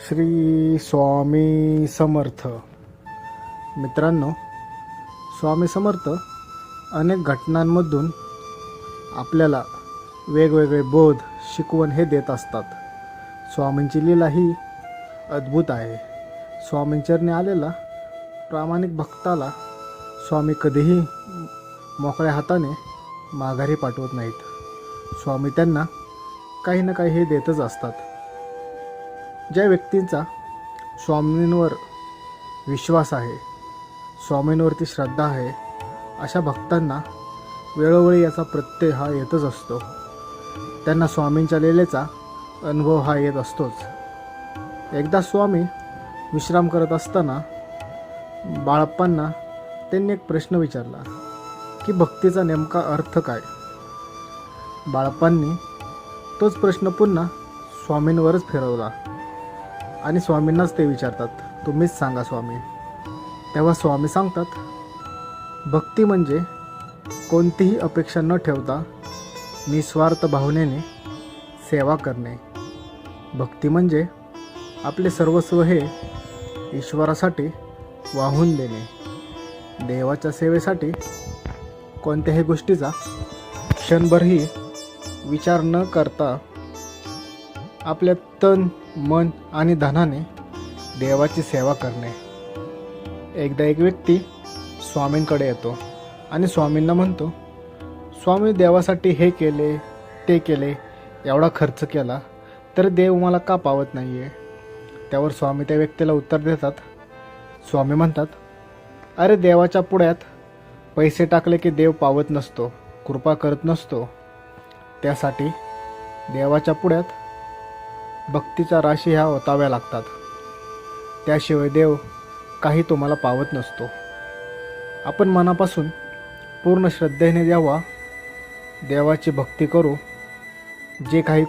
श्री स्वामी समर्थ. मित्रांनो, स्वामी समर्थ अनेक घटनांमधून आपल्याला वेगवेगळे बोध शिकवण हे देत असतात. स्वामींची लीला ही अद्भुत आहे. स्वामींचरणी आलेला प्रामाणिक भक्ताला स्वामी कधीही मोकळ्या हाताने माघारी पाठवत नाहीत. स्वामी त्यांना काही ना काही हे देतच असतात. ज्या व्यक्तींचा स्वामींवर विश्वास आहे, स्वामींवरती श्रद्धा आहे, अशा भक्तांना वेळोवेळी याचा प्रत्यय हा येतच असतो. त्यांना स्वामींच्या लीलेचा अनुभव हा येत असतोच. एकदा स्वामी विश्राम करत असताना बाळप्पांना त्यांनी एक प्रश्न विचारला की भक्तीचा नेमका अर्थ काय. बाळप्पांनी तोच प्रश्न पुन्हा स्वामींवरच फिरवला आणि स्वामींनाच ते विचारतात, तुम्हीच सांगा स्वामी. तेव्हा स्वामी सांगतात, भक्ती म्हणजे कोणतीही अपेक्षा न ठेवता निस्वार्थ भावनेने सेवा करणे. भक्ती म्हणजे आपले सर्वस्व हे ईश्वरासाठी वाहून देणे. देवाच्या सेवेसाठी कोणत्याही गोष्टीचा क्षणभरही विचार न करता आपल्या तन, मन आणि धनाने देवाची सेवा करणे. एकदा एक व्यक्ती स्वामींकडे येतो आणि स्वामींना म्हणतो, स्वामी, देवासाठी हे केले, ते केले, एवढा खर्च केला, तर देव मला का पावत नाही आहे. त्यावर स्वामी त्या व्यक्तीला उत्तर देतात. स्वामी म्हणतात, अरे, देवाच्या पुढ्यात पैसे टाकले की देव पावत नसतो, कृपा करत नसतो. त्यासाठी देवाच्या पुढ्यात भक्तीच्या राशी ह्या ओताव्या लागतात. त्याशिवाय देव काही तुम्हाला पावत नसतो. आपण मनापासून पूर्ण श्रद्धेने जेव्हा देवाची भक्ती करू, जे काही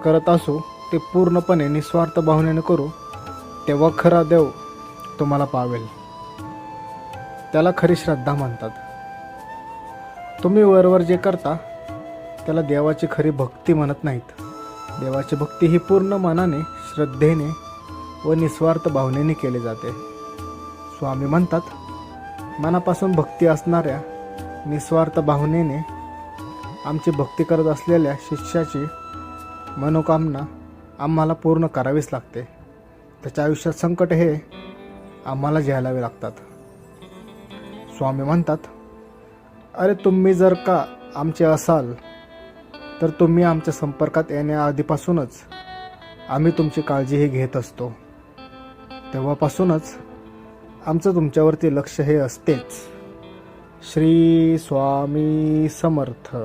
करत असू ते पूर्णपणे निस्वार्थ भावनेने करू, तेव्हा खरा देव तुम्हाला पावेल. त्याला खरी श्रद्धा म्हणतात. तुम्ही वरवर जे करता त्याला देवाची खरी भक्ती म्हणत नाहीत. देवाची भक्ती ही पूर्ण मनाने, श्रद्धेने व निस्वार्थ भावनेने केली जाते. स्वामी म्हणतात, मनापासून भक्ती असणाऱ्या निस्वार्थ भावनेने आमची भक्ती करत असलेल्या शिष्याची मनोकामना आम्हाला पूर्ण करावीच लागते. त्याच्या आयुष्यात संकट हे आम्हाला झेलावे लागतात. स्वामी म्हणतात, अरे, तुम्ही जर का आमचे असाल तर तुम्ही आमच्या संपर्कात येण्याआधीपासूनच आम्ही तुमची काळजीही घेत असतो. तेव्हापासूनच आमचं तुमच्यावरती लक्ष हे असतेच. श्री स्वामी समर्थ.